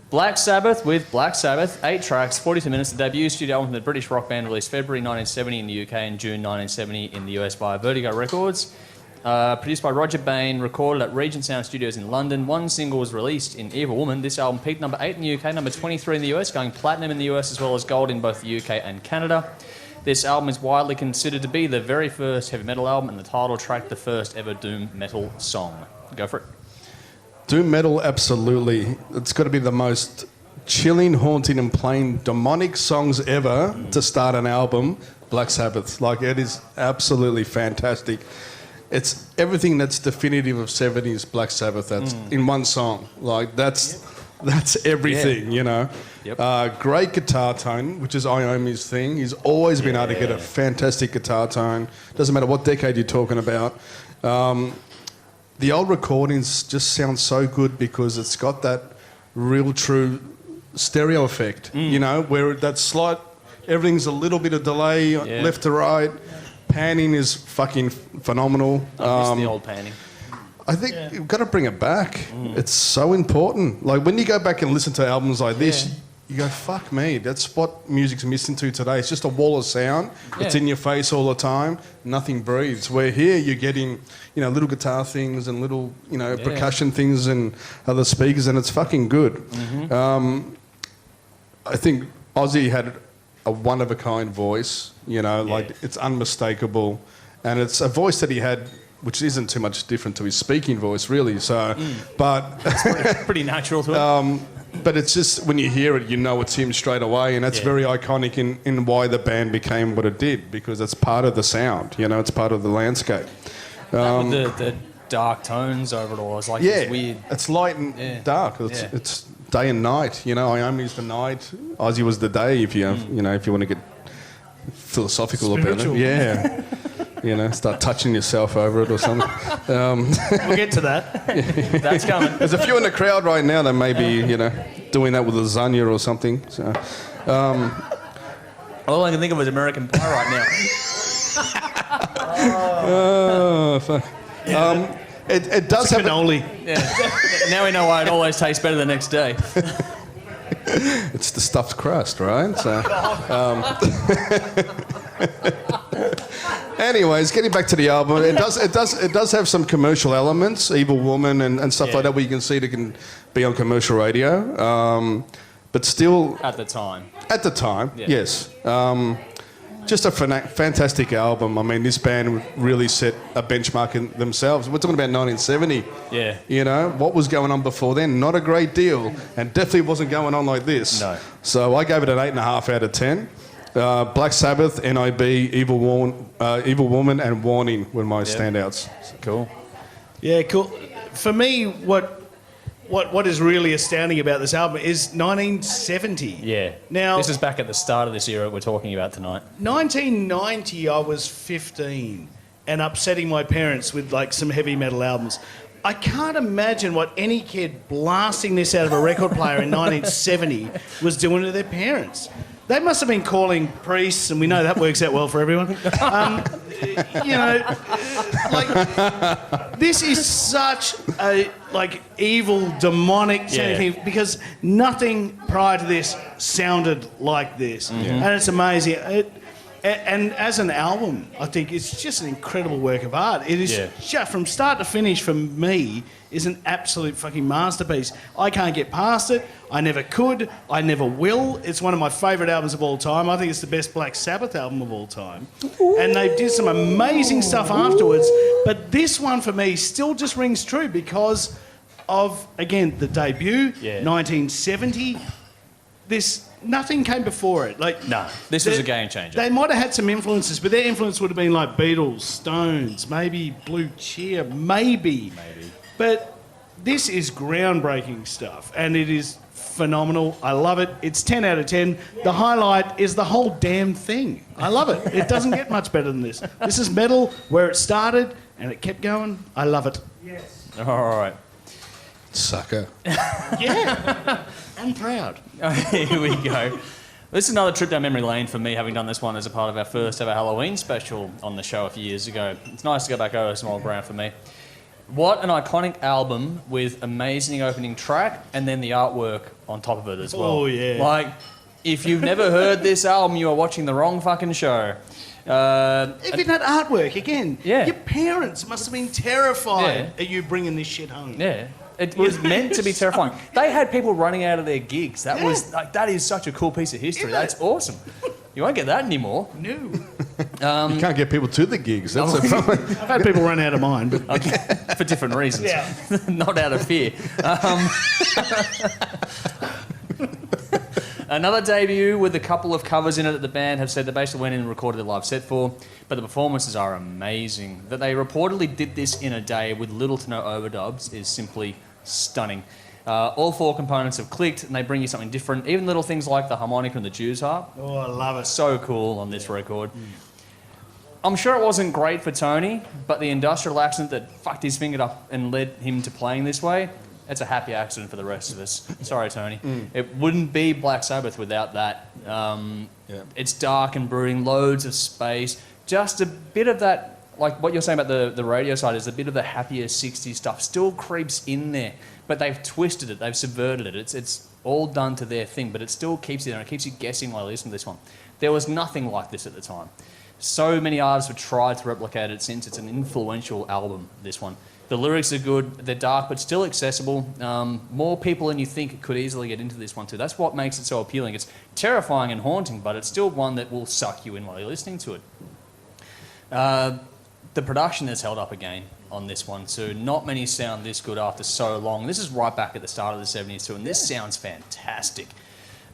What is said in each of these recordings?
Black Sabbath with Black Sabbath, 8 tracks, 42 minutes. The debut studio album from the British rock band released February 1970 in the UK and June 1970 in the US via Vertigo Records. Produced by Roger Bain, recorded at Regent Sound Studios in London. One single was released in Evil Woman. This album peaked number 8 in the UK, number 23 in the US, going platinum in the US as well as gold in both the UK and Canada. This album is widely considered to be the very first heavy metal album and the title track the first ever doom metal song. Go for it. Doom metal, absolutely. It's got to be the most chilling, haunting and plain demonic songs ever to start an album. Black Sabbath. Like, it is absolutely fantastic. It's everything that's definitive of 70s Black Sabbath that's in one song. Like, that's everything, you know. Yep. Great guitar tone, which is Iommi's thing. He's always been able to get a fantastic guitar tone. Doesn't matter what decade you're talking about. The old recordings just sound so good because it's got that real true stereo effect, you know, where that slight, everything's a little bit of delay left to right. Panning is fucking phenomenal. I miss the old panning. I think you've got to bring it back. It's so important. Like, when you go back and listen to albums like this, you go, fuck me, that's what music's missing to today. It's just a wall of sound. It's in your face all the time. Nothing breathes. Where here you're getting, you know, little guitar things and little, you know, percussion things and other speakers, and it's fucking good. I think Ozzy had a one-of-a-kind voice, you know, like, it's unmistakable. And it's a voice that he had which isn't too much different to his speaking voice, really. So, but it's pretty natural to him. But it's just, when you hear it, you know it's him straight away, and that's very iconic in why the band became what it did, because it's part of the sound, you know, it's part of the landscape. The dark tones over it all, it's like it's weird. It's light and dark. It's day and night. You know, Iommi's the night, Ozzy was the day. If you you know, if you want to get philosophical about it, yeah. You know, start touching yourself over it or something. We'll get to that. That's coming. There's a few in the crowd right now that may be, you know, doing that with lasagna or something. So, all I can think of is American Pie right now. Fuck. It does have cannoli. Now we know why it always tastes better the next day. It's the stuffed crust, right? So, anyways, getting back to the album, it does have some commercial elements, Evil Woman and stuff like that, where you can see it can be on commercial radio, but still at the time, yes, just a fantastic album. I mean, this band really set a benchmark in themselves. We're talking about 1970. Yeah. You know, what was going on before then? Not a great deal, and definitely wasn't going on like this. No. So I gave it an 8.5 out of 10. Black Sabbath, N.I.B, Evil Woman, and Warning were my standouts. Cool. Yeah, cool. For me, what is really astounding about this album is 1970. Yeah. Now, this is back at the start of this era we're talking about tonight. 1990, I was 15 and upsetting my parents with like some heavy metal albums. I can't imagine what any kid blasting this out of a record player in 1970 was doing to their parents. They must have been calling priests, and we know that works out well for everyone. You know, like, this is such a, like, evil, demonic thing, because nothing prior to this sounded like this. And it's amazing. And as an album, I think it's just an incredible work of art. It is just, from start to finish, for me, is an absolute fucking masterpiece. I can't get past it. I never could. I never will. It's one of my favourite albums of all time. I think it's the best Black Sabbath album of all time. And they did some amazing stuff afterwards. But this one, for me, still just rings true because of, again, the debut, 1970. Nothing came before it. Like, no, this was a game changer. They might have had some influences, but their influence would have been like Beatles, Stones, maybe Blue Cheer, maybe. But this is groundbreaking stuff, and it is phenomenal. I love it. It's 10 out of 10. The highlight is the whole damn thing. I love it. It doesn't get much better than this. This is metal where it started, and it kept going. I love it. Yes. All right. Sucker. Yeah. I'm proud. Here we go. This is another trip down memory lane for me, having done this one as a part of our first ever Halloween special on the show a few years ago. It's nice to go back over some old ground for me. What an iconic album with amazing opening track and then the artwork on top of it as well. Oh, yeah. Like, if you've never heard this album, you are watching the wrong fucking show. Even that artwork, again, Yeah. your parents must have been terrified at you bringing this shit home. Yeah. It was meant to be terrifying. They had people running out of their gigs. That was like, that is such a cool piece of history. Isn't it? That's awesome. You won't get that anymore. No. You can't get people to the gigs. That's the problem. I've had people run out of mine, but For different reasons. Yeah. Not out of fear. Another debut with a couple of covers in it that the band have said they basically went in and recorded a live set for, but the performances are amazing. That they reportedly did this in a day with little to no overdubs is simply stunning. All four components have clicked and they bring you something different, even little things like the harmonica and the Jews harp. oh, I love it. So cool on this record. I'm sure it wasn't great for Tony, but the industrial accident that fucked his finger up and led him to playing this way, it's a happy accident for the rest of us. Sorry, Tony. It wouldn't be Black Sabbath without that. It's dark and brooding, loads of space, just a bit of that, like what you're saying about the radio side, is a bit of the happier 60s stuff still creeps in there, but they've twisted it, they've subverted it. It's all done to their thing, but it still keeps you there and it keeps you guessing while you listen to this one. There was nothing like this at the time. So many artists have tried to replicate it since. It's an influential album, this one. The lyrics are good, they're dark but still accessible. More people than you think could easily get into this one too. That's what makes it so appealing. It's terrifying and haunting, but it's still one that will suck you in while you're listening to it. The production has held up again on this one too. Not many sound this good after so long. This is right back at the start of the 70s too, and this sounds fantastic.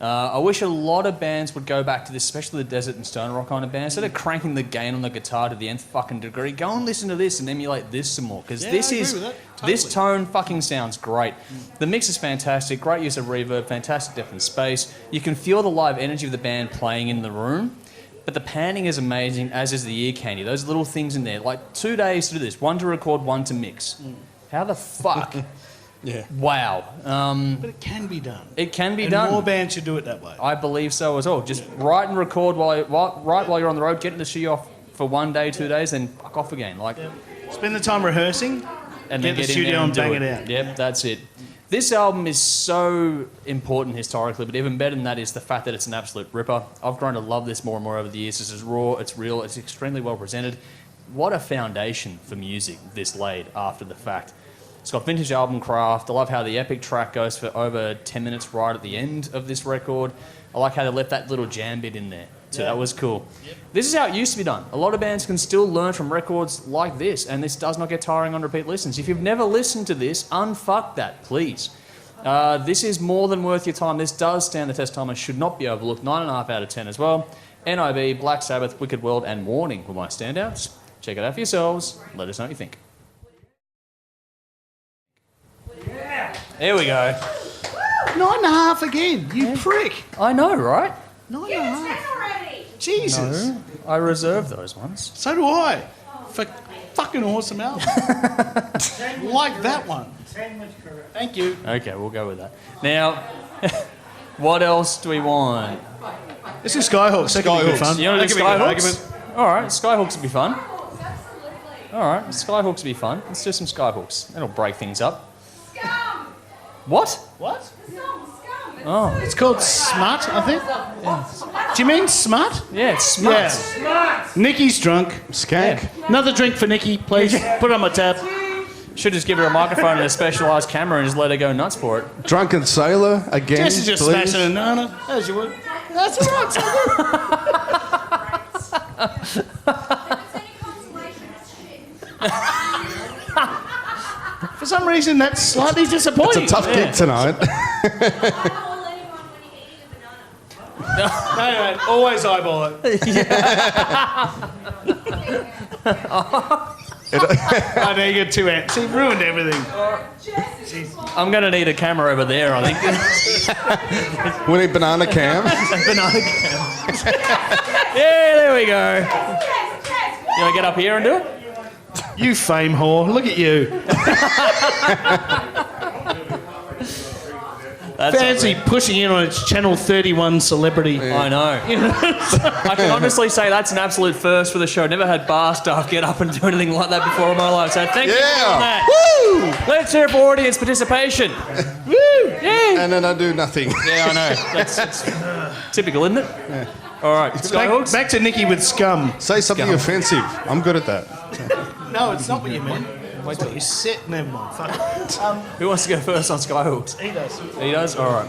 I wish a lot of bands would go back to this, especially the desert and stoner rock kind of bands. Instead of cranking the gain on the guitar to the nth fucking degree, go and listen to this and emulate this some more. Because this tone fucking sounds great. The mix is fantastic, great use of reverb, fantastic depth and space. You can feel the live energy of the band playing in the room. But the panning is amazing, as is the ear candy. Those little things in there, like 2 days to do this, one to record, one to mix. How the fuck? Yeah. Wow. But it can be done. It can be and done. more bands should do it that way. I believe so as well. Just write and record while you're on the road, get in the studio off for 1 day, 2 days, then fuck off again. Like, Spend the time rehearsing, and get then the in there studio and do bang it out. Yep, that's it. This album is so important historically, but even better than that is the fact that it's an absolute ripper. I've grown to love this more and more over the years. This is raw, it's real, it's extremely well presented. What a foundation for music this laid after the fact. It's got vintage album craft. I love how the epic track goes for over 10 minutes right at the end of this record. I like how they left that little jam bit in there too. That was cool. Yep. This is how it used to be done. A lot of bands can still learn from records like this, and this does not get tiring on repeat listens. If you've never listened to this, unfuck that, please. This is more than worth your time. This does stand the test of time and should not be overlooked. 9.5 out of 10 as well. N.I.B, Black Sabbath, Wicked World, and Warning were my standouts. Check it out for yourselves. Let us know what you think. There we go. 9.5 again, you prick. I know, right? 9.5. already. Jesus. No, I reserve those ones. So do I. Fucking awesome album. Like that one. Thank you. Okay, we'll go with that. Now, what else do we want? This is Skyhawks. That could be good fun. You want to That do could be good Skyhawks? All right, Skyhawks would be fun. All right, Skyhawks would be fun. Let's do some Skyhawks. That'll break things up. Scum. What? What? Scum. Oh, It's called Smut, I think. Do you mean Smut? yeah, it's smart. Yeah. Nikki's drunk. Skank. Another drink for Nikki, please. Put it on my tab. Should just give her a microphone and a specialised camera and just let her go nuts for it. Drunken Sailor again. Jess is just please. smashing a nana, as you would. That's all right, so good. For some reason, that's slightly disappointing. It's a tough gig tonight. No, always eyeball it. I know you got two ants. He ruined everything. I'm going to need a camera over there, I think. We need banana cam. Banana cam. Yeah, there we go. You want to get up here and do it? You fame whore. Look at you. Fancy pushing in on its Channel 31 celebrity. I know. I can honestly say that's an absolute first for the show. Never had bar staff get up and do anything like that before in my life. So thank you for that. Woo! Let's hear it for audience participation. Woo! Yeah. And then I do nothing. Yeah, I know. That's typical, isn't it? Yeah. All right. Skyhooks. Back to Nicky with scum. Say something offensive. I'm good at that. No, it's not what you meant. Wait till you sit. Never mind. Fuck it. Who wants to go first on Skyhooks? He does. He does? All right.